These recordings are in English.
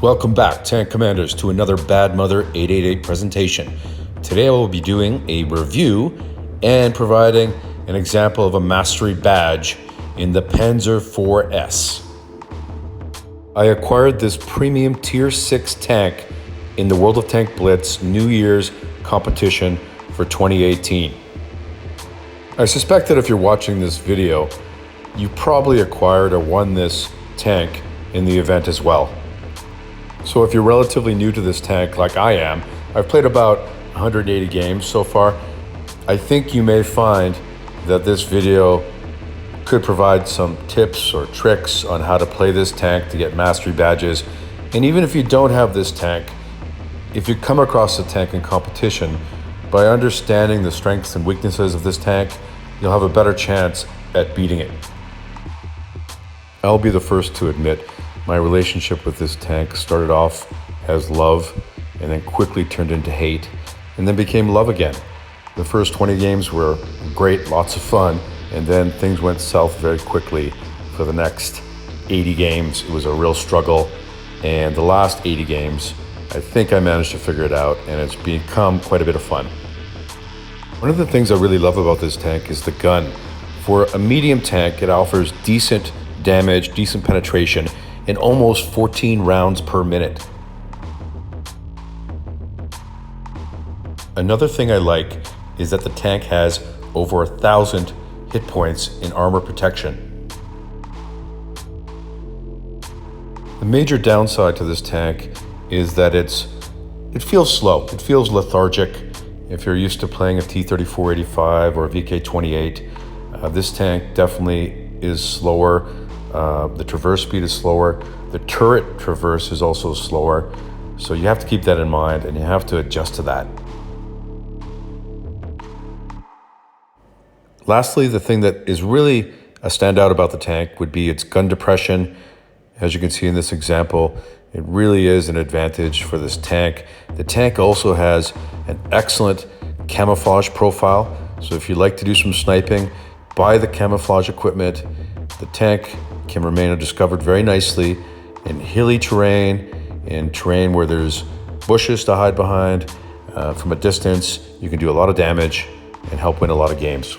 Welcome back, Tank Commanders, to another Bad Mother 888 presentation. Today I will be doing a review and providing an example of a mastery badge in the Panzer IV-S. I acquired this premium Tier 6 tank in the World of Tank Blitz New Year's competition for 2018. I suspect that if you're watching this video, you probably acquired or won this tank in the event as well. So if you're relatively new to this tank like I am, I've played about 180 games so far. I think you may find that this video could provide some tips or tricks on how to play this tank to get mastery badges. And even if you don't have this tank, if you come across the tank in competition, by understanding the strengths and weaknesses of this tank, you'll have a better chance at beating it. I'll be the first to admit my relationship with this tank started off as love and then quickly turned into hate and then became love again. The first 20 games were great, lots of fun, and then things went south very quickly. For the next 80 games, it was a real struggle, and the last 80 games, I think I managed to figure it out, and it's become quite a bit of fun. One of the things I really love about this tank is the gun. For a medium tank, it offers decent damage, decent penetration, and almost 14 rounds per minute. Another thing I like is that the tank has over 1,000 hit points in armor protection. The major downside to this tank is that it feels slow. It feels lethargic. If you're used to playing a T-34/85 or a VK-28, this tank definitely is slower. The traverse speed is slower. The turret traverse is also slower. So you have to keep that in mind and you have to adjust to that. Lastly, the thing that is really a standout about the tank would be its gun depression. As you can see in this example, it really is an advantage for this tank. The tank also has an excellent camouflage profile. So if you like to do some sniping, buy the camouflage equipment. The tank can remain undiscovered very nicely in hilly terrain, in terrain where there's bushes to hide behind. From a distance, you can do a lot of damage and help win a lot of games.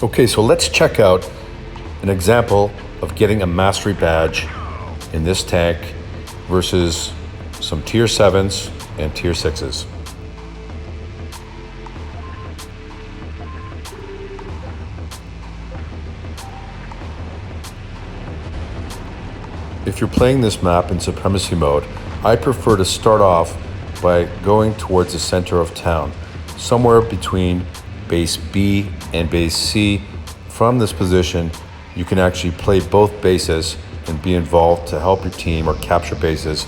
Okay, so let's check out an example of getting a mastery badge in this tank versus some tier 7s and tier 6s. If you're playing this map in supremacy mode, I prefer to start off by going towards the center of town, somewhere between base B and base C. From this position, you can actually play both bases and be involved to help your team or capture bases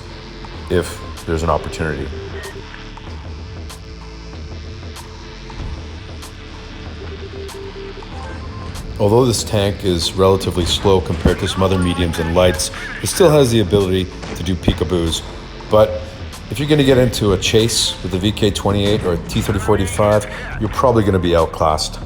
if there's an opportunity. Although this tank is relatively slow compared to some other mediums and lights, it still has the ability to do peekaboos. But if you're going to get into a chase with the VK-28 or a T-34/IV, you're probably going to be outclassed.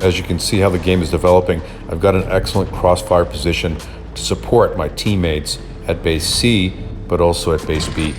As you can see how the game is developing, I've got an excellent crossfire position to support my teammates at base C, but also at base B.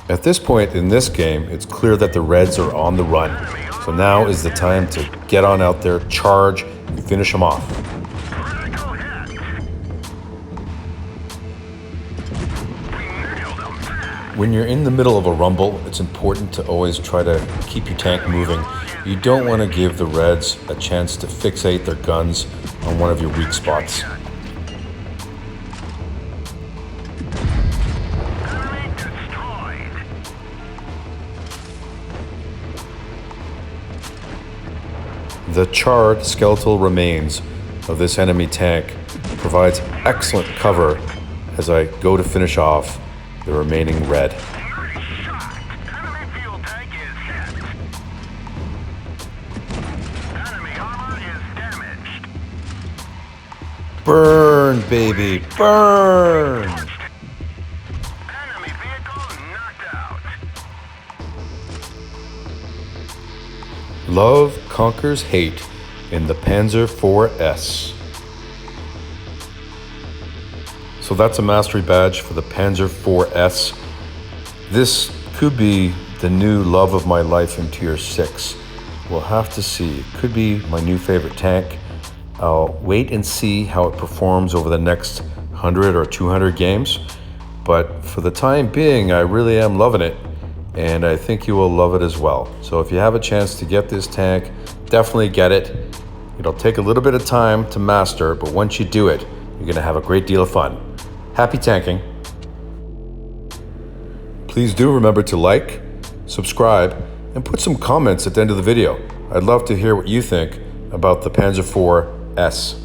At this point in this game, it's clear that the Reds are on the run. So now is the time to get on out there, charge, and finish them off. When you're in the middle of a rumble, it's important to always try to keep your tank moving. You don't want to give the Reds a chance to fixate their guns on one of your weak spots. The charred skeletal remains of this enemy tank provides excellent cover as I go to finish off the remaining Red. Burn, baby, burn! Enemy vehicle knocked out. Love conquers hate in the Panzer IV-S. So that's a mastery badge for the Panzer IV-S. This could be the new love of my life in Tier 6. We'll have to see. It could be my new favorite tank. I'll wait and see how it performs over the next 100 or 200 games. But for the time being, I really am loving it. And I think you will love it as well. So if you have a chance to get this tank, definitely get it. It'll take a little bit of time to master, but once you do it, you're gonna have a great deal of fun. Happy tanking. Please do remember to like, subscribe, and put some comments at the end of the video. I'd love to hear what you think about the Panzer IV-S.